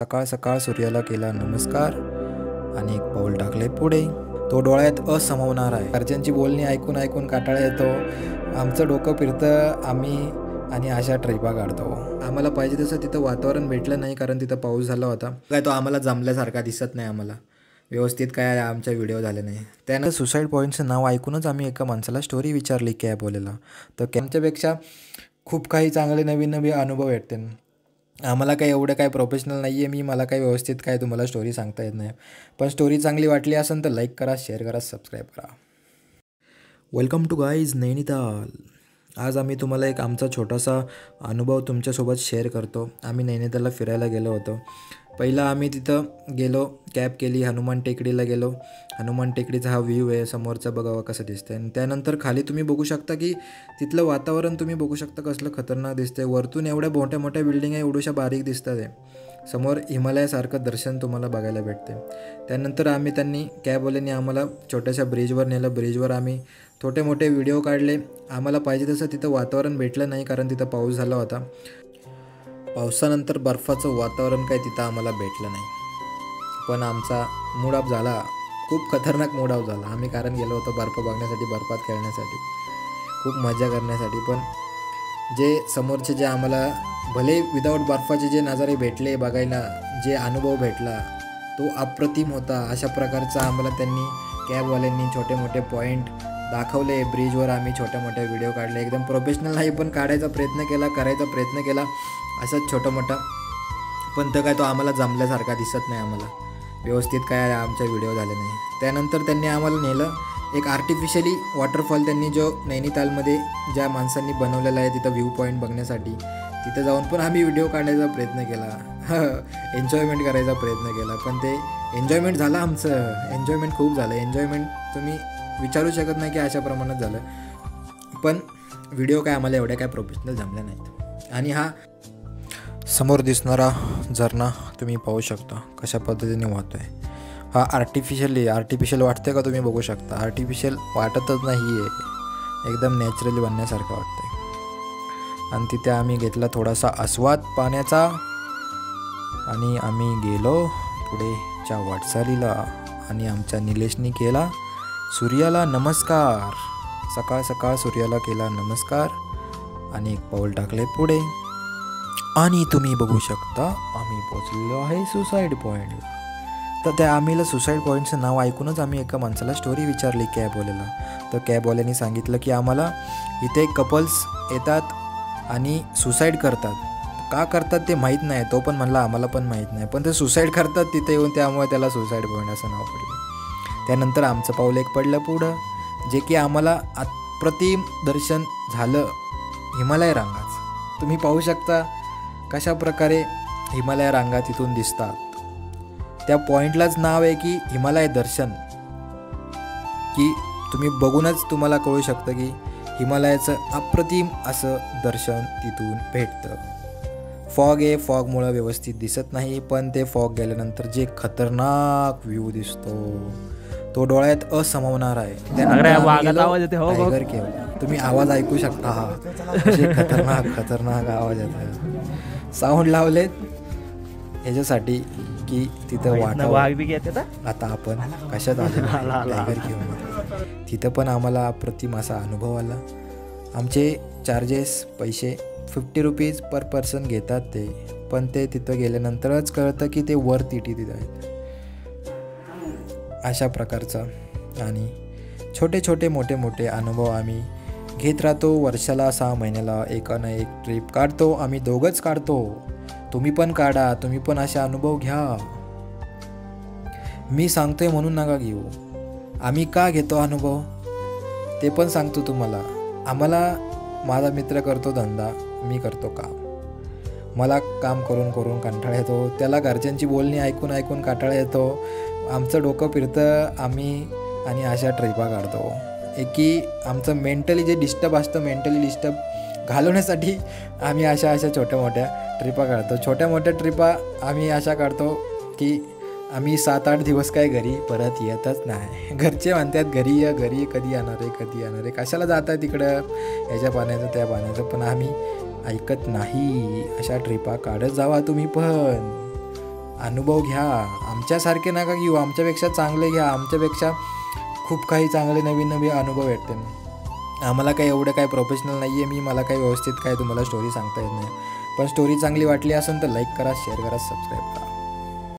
सकाळ सकाळ सूर्याला केला नमस्कार आणि एक पाऊल टाकले पुढे. तो डोळ्यात असमवणार आहे. घरच्यांची बोलणी ऐकून ऐकून काटाळा येतो. आमचं डोकं फिरतं. आम्ही आणि अशा ट्रिपा काढतो. आम्हाला पाहिजे तसं तिथं वातावरण भेटलं नाही, कारण तिथं पाऊस झाला होता. काय तो आम्हाला जमल्यासारखा दिसत नाही. आम्हाला व्यवस्थित काय आमच्या व्हिडिओ झाले नाही. त्यानं सुसाईड पॉईंटचं नाव ऐकूनच आम्ही एका माणसाला स्टोरी विचारली कॅबवाल्याला. तर कॅबच्यापेक्षा खूप काही चांगले नवीन नवीन अनुभव भेटते. आम्हाला काही एवढं काय प्रोफेशनल नाही आहे मला काही व्यवस्थित काय तुम्हाला स्टोरी सांगता येत नाही. पण स्टोरी चांगली वाटली असेल तर लाईक करा, शेअर करा, सबस्क्राईब करा. Welcome to guys Nainital. आज आम्ही तुम्हाला एक आमचा छोटासा अनुभव तुमच्यासोबत शेअर करतो. आम्ही नैनितालला फिरायला गेलो होतो. पहिला आम्ही तिथं गेलो, कॅब केली, हनुमान टेकडीला गेलो. हनुमान टेकडीचा हा व्ह्यू आहे, समोरचा बघावा कसं दिसतं. आणि त्यानंतर खाली तुम्ही बघू शकता की तिथलं वातावरण तुम्ही बघू शकता कसलं खतरनाक दिसतंय. वरतून एवढ्या मोठ्या मोठ्या बिल्डिंग आहे, एवढ्याशा बारीक दिसतात आहे. समोर हिमालयासारखं दर्शन तुम्हाला बघायला भेटते. त्यानंतर त्यांनी कॅबवाल्यांनी आम्हाला छोट्याशा ब्रिजवर नेलं. ब्रिजवर आम्ही छोटे मोठे व्हिडिओ काढले. आम्हाला पाहिजे तसं तिथं वातावरण भेटलं नाही, कारण तिथं पाऊस झाला होता. पावसानंतर बर्फाचं वातावरण काही तिथं आम्हाला भेटलं नाही. पण आमचा मूड ऑफ झाला, खूप खतरनाक मूड ऑफ झाला. आम्ही कारण गेलो होतो बर्फ बघण्यासाठी, बर्फात खेळण्यासाठी, खूप मजा करण्यासाठी. पण जे समोरचे जे आम्हाला भले विदाऊट बर्फाचे जे नजारे भेटले बघायला, जे अनुभव भेटला तो अप्रतिम होता. अशा प्रकारचा आम्हाला त्यांनी कॅबवाल्यांनी छोटे मोठे पॉईंट दाखवले. ब्रिजवर आम्ही छोट्या मोठ्या व्हिडिओ काढले. एकदम प्रोफेशनल नाही, पण काढायचा प्रयत्न केला, करायचा प्रयत्न केला असंच छोटा मोठा. पण तर काय तो आम्हाला जमल्यासारखा दिसत नाही. आम्हाला व्यवस्थित काय आमच्या व्हिडिओ झाले नाही. त्यानंतर त्यांनी आम्हाला नेलं एक आर्टिफिशियली वॉटरफॉल. त्यांनी जो नैनितालमध्ये ज्या माणसांनी बनवलेला आहे तिथं व्ह्यू पॉईंट बघण्यासाठी, तिथं जाऊन पण आम्ही व्हिडिओ काढण्याचा प्रयत्न केला, एन्जॉयमेंट करायचा प्रयत्न केला. पण ते एन्जॉयमेंट झालं आमचं. एन्जॉयमेंट खूप झालं. एन्जॉयमेंट तुम्ही विचारू शकत नाही की अशा प्रमाणात झालं. पण व्हिडिओ काय आम्हाला एवढ्या काय प्रोफेशनल जमल्या नाहीत. आणि हा समोर दिसणारा झरणा तुम्ही पाहू शकता कशा पद्धतीने वाहतो आहे. हा आर्टिफिशियल वाटते का तुम्ही बघू शकता. आर्टिफिशियल वाटतच नाही आहे, एकदम नॅचरली बनण्यासारखं वाटतं. आणि तिथे आम्ही घेतला थोडासा आस्वाद पाण्याचा आणि आम्ही गेलो पुढेच्या वाटचालीला. आणि आमच्या निलेशनी केला सूर्याला नमस्कार. सकाळ सकाळ सूर्याला केला नमस्कार आणि एक पाऊल टाकले पुढे. आणि तुम्ही बघू शकता आम्ही पोचलेलो आहे सुसाईड पॉईंटला. तर त्या आम्हीला सुसाईड पॉईंटचं नाव ऐकूनच आम्ही एका माणसाला स्टोरी विचारली कॅबवाल्याला. तर कॅबवाल्याने सांगितलं की आम्हाला इथे कपल्स येतात आणि सुसाईड करतात. का करतात ते माहीत नाही. तो पण म्हणला आम्हाला पण माहीत नाही, पण ते सुसाईड करतात तिथे येऊन, त्यामुळे त्याला सुसाईड पॉईंट असं नाव पडलं. त्यानंतर आमचं पाऊल एक पडलं पुढं, जे की आम्हाला अप्रतिम दर्शन झालं हिमालय रांगाचं. तुम्ही पाहू शकता कशा प्रकारे हिमालय रांगा तिथून दिसतात. त्या पॉईंटलाच नाव आहे की हिमालय दर्शन, की तुम्ही बघूनच तुम्हाला कळू शकतं की हिमालयाचं अप्रतिम असं दर्शन तिथून भेटतं. फॉग आहे, फॉगमुळं व्यवस्थित दिसत नाही, पण ते फॉग गेल्यानंतर जे खतरनाक व्ह्यू दिसतो तो डोळ्यात असमवणार आहे. तुम्ही आवाज ऐकू शकता. हा खतरनाक आवाज येतो. साऊंड लावलेत ह्याच्यासाठी की तिथं वाटावं आता आपण कशात टायगर घेऊन. तिथं पण आम्हाला अप्रतिम असा अनुभव आला. आमचे चार्जेस पैसे 50 रुपीज पर पर्सन घेतात ते, पण ते तिथं गेल्यानंतरच कळतं की ते वर्थ इट तिथं आहेत. अशा प्रकारचा आणि छोटे छोटे मोठे अनुभव आम्ही घेत राहतो. वर्षाला 6 महिन्याला एक ना एक ट्रिप काढतो. आम्ही दोघंच काढतो. तुम्ही पण काढा, तुम्ही पण असे अनुभव घ्या. मी सांगतोय म्हणून नका घेऊ. आम्ही का घेतो अनुभव ते पण सांगतो तुम्हाला. आम्हाला माझा मित्र करतो धंदा, मी करतो काम. मला काम करून करून कंटाळा येतो. त्याला घरच्यांची बोलणी ऐकून ऐकून कंटाळा येतो. आमचं डोकं फिरतं. आम्ही आणि अशा ट्रिपा काढतो. एक की आमचं मेंटली जे डिस्टर्ब असतं, मेंटली डिस्टर्ब घालवण्यासाठी आम्ही अशा छोट्या मोठ्या ट्रिपा काढतो. छोट्या मोठ्या ट्रिपा आम्ही अशा काढतो की आम्ही 7-8 दिवस काय घरी परत येतच नाही. घरचे म्हणतात घरी ये, घरी कधी येणार आहे, कशाला जात आहे तिकडं ह्याच्या पाण्याचं त्या पाण्याचं. पण आम्ही ऐकत नाही. अशा ट्रिपा काढत जावा तुम्ही पण. अनुभव घ्या, आमच्यासारखे नका घेऊ, आमच्यापेक्षा चांगले घ्या, आमच्यापेक्षा खूप काही चांगले नवीन नवीन अनुभव भेटते. आम्हाला काही एवढं काय प्रोफेशनल नाही आहे मला काही व्यवस्थित काय तुम्हाला स्टोरी सांगता येत नाही. पण स्टोरी चांगली वाटली असेल तर लाईक करा, शेअर करा, सबस्क्राईब करा.